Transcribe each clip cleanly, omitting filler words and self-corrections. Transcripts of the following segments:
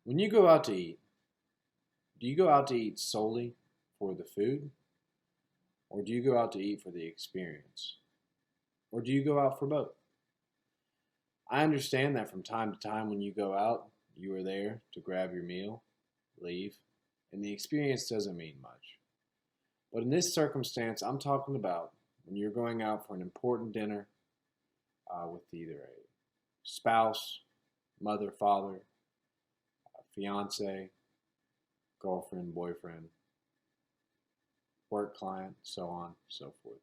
When you go out to eat, do you go out to eat solely for the food, or do you go out to eat for the experience? Or do you go out for both? I understand that from time to time when you go out, you are there to grab your meal, leave, and the experience doesn't mean much. But in this circumstance, I'm talking about when you're going out for an important dinner with either a spouse, mother, father, fiance, girlfriend, boyfriend, work client, so on, so forth.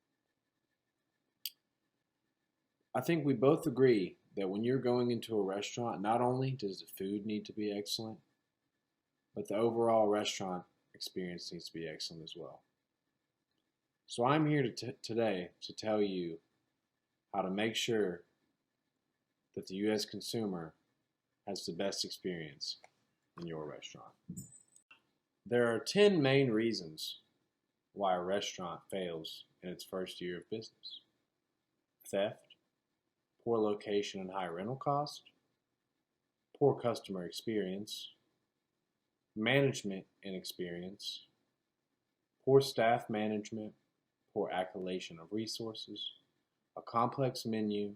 I think we both agree that when you're going into a restaurant, not only does the food need to be excellent, but the overall restaurant experience needs to be excellent as well. So I'm here today to tell you how to make sure that the U.S. consumer has the best experience in your restaurant. There are 10 main reasons why a restaurant fails in its first year of business: theft, poor location and high rental cost, poor customer experience, management inexperience, poor staff management, poor allocation of resources, a complex menu,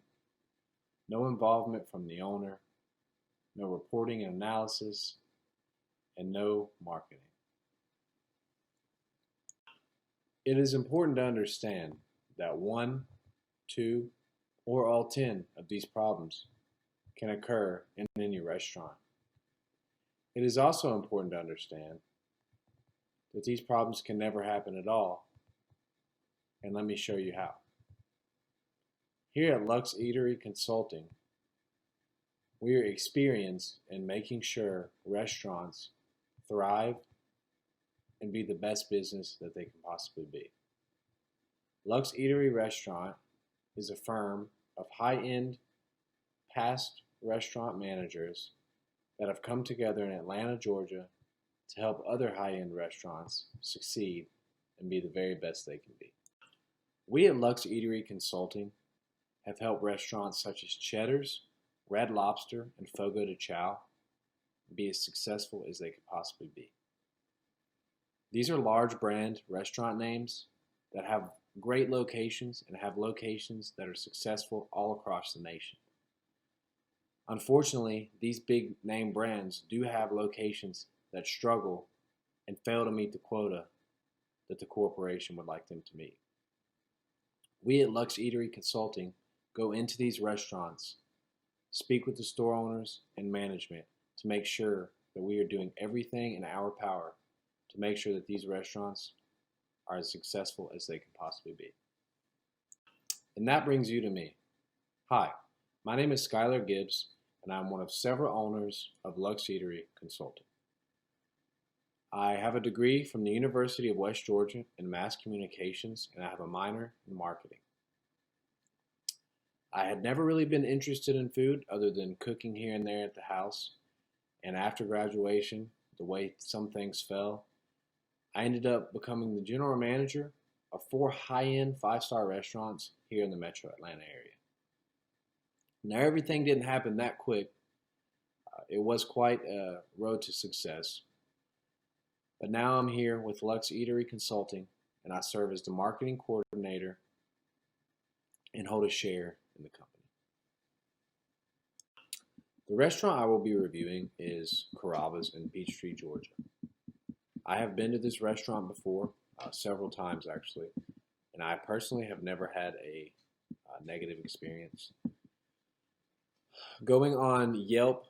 no involvement from the owner, no reporting and analysis, and no marketing. It is important to understand that one, two, or all 10 of these problems can occur in any restaurant. It is also important to understand that these problems can never happen at all, and let me show you how. Here at Luxeatery Consulting, we are experienced in making sure restaurants thrive and be the best business that they can possibly be. Luxeatery Restaurant is a firm of high-end past restaurant managers that have come together in Atlanta, Georgia to help other high-end restaurants succeed and be the very best they can be. We at Luxeatery Consulting have helped restaurants such as Cheddar's, Red Lobster, and Fogo de Chao be as successful as they could possibly be. These are large brand restaurant names that have great locations and have locations that are successful all across the nation. Unfortunately, these big name brands do have locations that struggle and fail to meet the quota that the corporation would like them to meet. We at Luxeatery Consulting go into these restaurants, speak with the store owners and management to make sure that we are doing everything in our power to make sure that these restaurants are as successful as they can possibly be. And that brings you to me. Hi, my name is Skyler Gibbs, and I'm one of several owners of Luxeatery Consulting. I have a degree from the University of West Georgia in Mass Communications, and I have a minor in marketing. I had never really been interested in food other than cooking here and there at the house, and after graduation, the way some things fell, I ended up becoming the general manager of 4 high-end 5-star restaurants here in the metro Atlanta area. Now, everything didn't happen that quick. It was quite a road to success. But now I'm here with Luxeatery Consulting, and I serve as the marketing coordinator and hold a share in the company. The restaurant I will be reviewing is Carrabba's in Peachtree, Georgia. I have been to this restaurant before, several times actually, and I personally have never had a negative experience. Going on Yelp,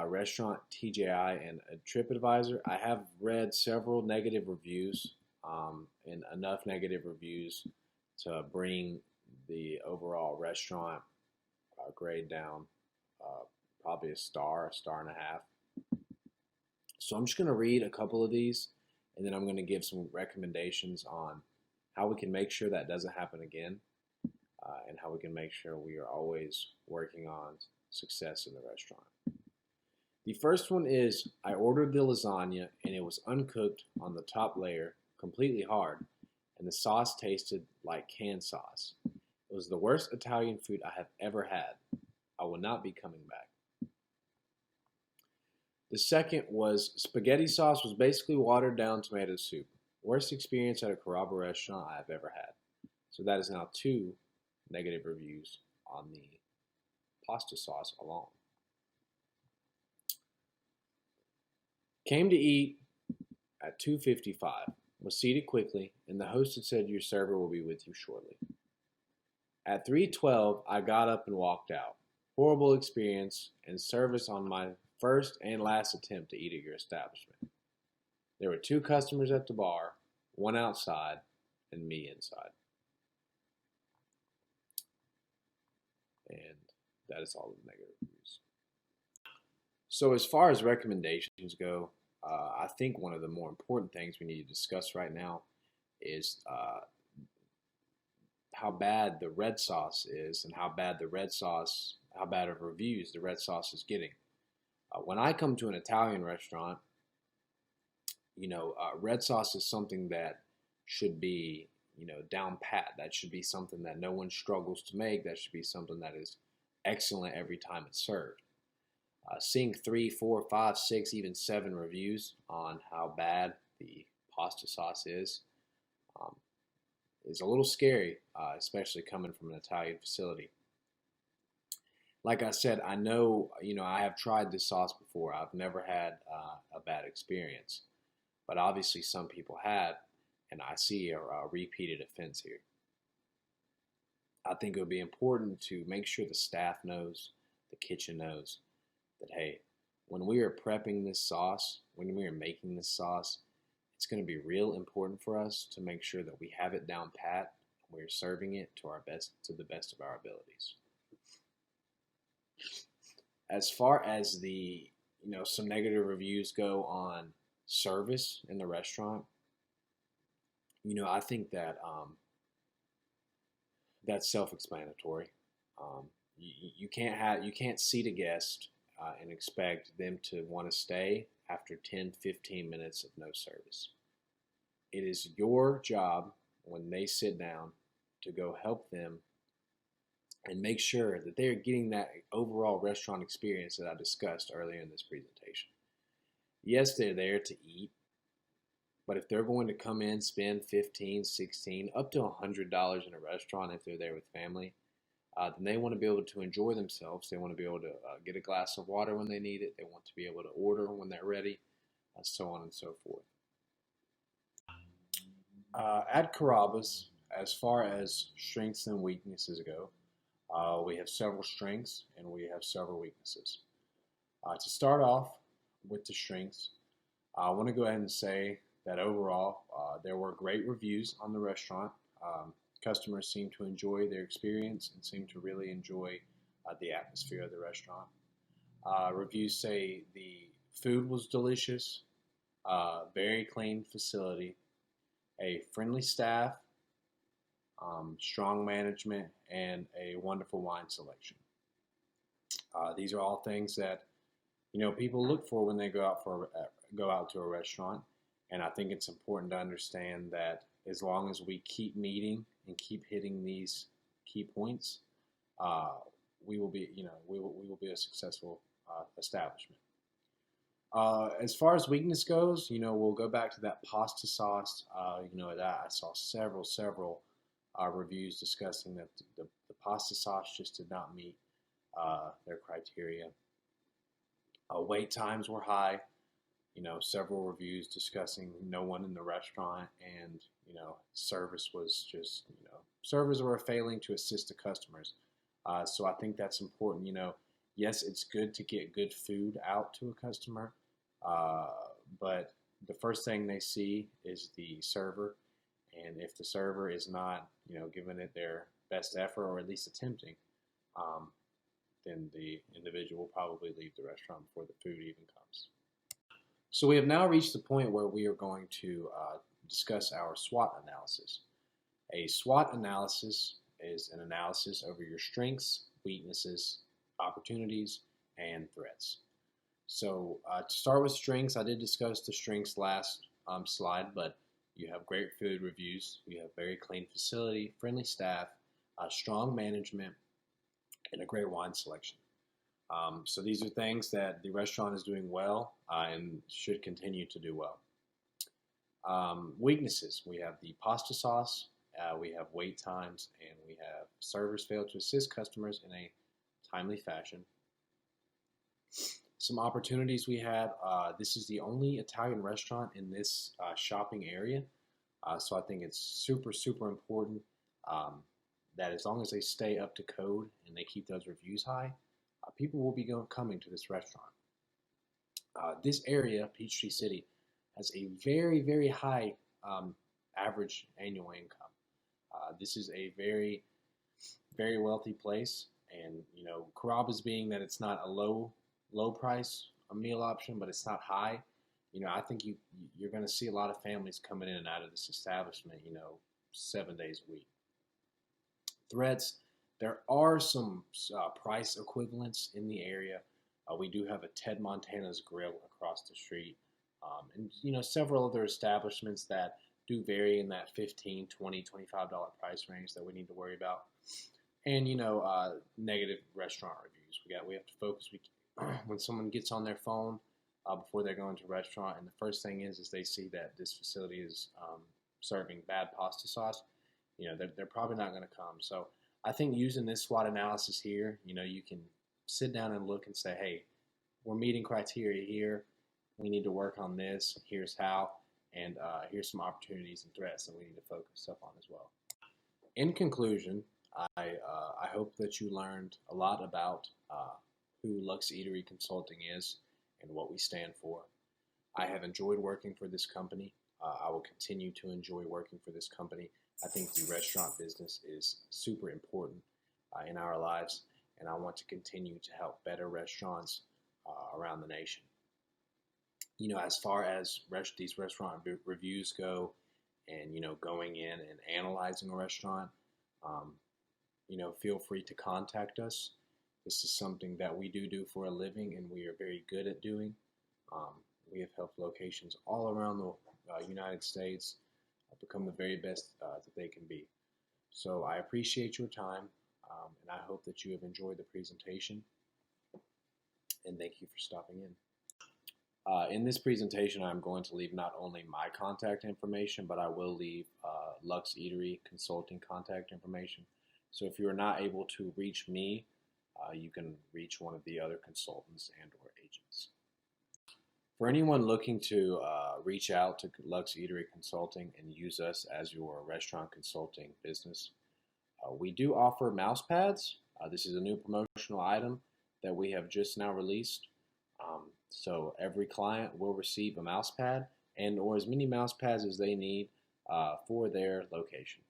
Restaurant TJI, and TripAdvisor, I have read several negative reviews, and enough negative reviews to bring the overall restaurant grade down probably a star and a half. So I'm just going to read a couple of these, and then I'm going to give some recommendations on how we can make sure that doesn't happen again, and how we can make sure we are always working on success in the restaurant. The first one is, I ordered the lasagna and it was uncooked on the top layer, completely hard, and the sauce tasted like canned sauce. It was the worst Italian food I have ever had. I will not be coming back. The second was spaghetti sauce was basically watered down tomato soup. Worst experience at a Carrabba restaurant I've ever had. So that is now two negative reviews on the pasta sauce alone. Came to eat at 2:55. Was seated quickly, and the host had said your server will be with you shortly. At 3:12, I got up and walked out. Horrible experience and service on my first and last attempt to eat at your establishment. There were two customers at the bar, one outside, and me inside. And that is all the negative reviews. So, as far as recommendations go, I think one of the more important things we need to discuss right now is how bad the red sauce is and how bad of reviews the red sauce is getting. When I come to an Italian restaurant, red sauce is something that should be, down pat. That should be something that no one struggles to make. That should be something that is excellent every time it's served. Seeing 3, 4, 5, 6, even 7 reviews on how bad the pasta sauce is a little scary, especially coming from an Italian facility. Like I said, I know, I have tried this sauce before. I've never had a bad experience, but obviously some people have, and I see a repeated offense here. I think it would be important to make sure the staff knows, the kitchen knows, that hey, when we are prepping this sauce, when we are making this sauce, it's going to be real important for us to make sure that we have it down pat and we're serving it to the best of our abilities. As far as the, some negative reviews go on service in the restaurant, I think that that's self-explanatory. You can't seat a guest and expect them to want to stay after 10, 15 minutes of no service. It is your job when they sit down to go help them and make sure that they are getting that overall restaurant experience that I discussed earlier in this presentation. Yes, they're there to eat, but if they're going to come in, spend $15, $16, up to $100 in a restaurant if they're there with family, then they want to be able to enjoy themselves. They want to be able to get a glass of water when they need it. They want to be able to order when they're ready, so on and so forth. At Carrabba's, as far as strengths and weaknesses go, we have several strengths and we have several weaknesses. To start off with the strengths, I want to go ahead and say that overall there were great reviews on the restaurant. Customers seem to enjoy their experience and seem to really enjoy the atmosphere of the restaurant. Reviews say the food was delicious, very clean facility, a friendly staff, strong management, and a wonderful wine selection. These are all things that people look for when they go out to a restaurant, and I think it's important to understand that as long as we keep meeting and keep hitting these key points, we will be a successful establishment. As far as weakness goes, we'll go back to that pasta sauce. That I saw several reviews discussing that the pasta sauce just did not meet their criteria. Wait times were high. Several reviews discussing no one in the restaurant, and service was just servers were failing to assist the customers. So I think that's important. Yes, it's good to get good food out to a customer, but the first thing they see is the server, and if the server is not giving it their best effort or at least attempting, then the individual will probably leave the restaurant before the food even comes. So we have now reached the point where we are going to discuss our SWOT analysis. A SWOT analysis is an analysis over your strengths, weaknesses, opportunities, and threats. So to start with strengths, I did discuss the strengths last slide, but you have great food reviews, you have very clean facility, friendly staff, strong management, and a great wine selection. So these are things that the restaurant is doing well and should continue to do well. Weaknesses: we have the pasta sauce, we have wait times, and we have servers fail to assist customers in a timely fashion. Some opportunities we had: this is the only Italian restaurant in this shopping area, so I think it's super, super important that as long as they stay up to code and they keep those reviews high, people will be coming to this restaurant. This area, Peachtree City, has a very, very high average annual income. This is a very, very wealthy place, and Carrabba's being that it's not a low price a meal option, but it's not high. I think you're going to see a lot of families coming in and out of this establishment. 7 days a week. Threats: there are some price equivalents in the area. We do have a Ted Montana's Grill across the street, and several other establishments that do vary in that $15, $20, $25 price range that we need to worry about. And negative restaurant reviews. We have to focus. When someone gets on their phone before they're going to a restaurant, and the first thing is they see that this facility is serving bad pasta sauce, they're probably not going to come. So I think using this SWOT analysis here, you can sit down and look and say, hey, we're meeting criteria here. We need to work on this. Here's how, and here's some opportunities and threats that we need to focus up on as well. In conclusion, I hope that you learned a lot about who Luxeatery Consulting is and what we stand for. I have enjoyed working for this company. I will continue to enjoy working for this company. I think the restaurant business is super important in our lives, and I want to continue to help better restaurants around the nation. As far as these restaurant reviews go, and going in and analyzing a restaurant, feel free to contact us. This is something that we do for a living, and we are very good at doing. We have helped locations all around the United States become the very best that they can be. So I appreciate your time, and I hope that you have enjoyed the presentation, and thank you for stopping in. In this presentation, I'm going to leave not only my contact information, but I will leave Luxeatery Consulting contact information. So if you are not able to reach me, you can reach one of the other consultants and or agents. For anyone looking to reach out to Luxeatery Consulting and use us as your restaurant consulting business, we do offer mouse pads. This is a new promotional item that we have just now released. So every client will receive a mouse pad and or as many mouse pads as they need for their location.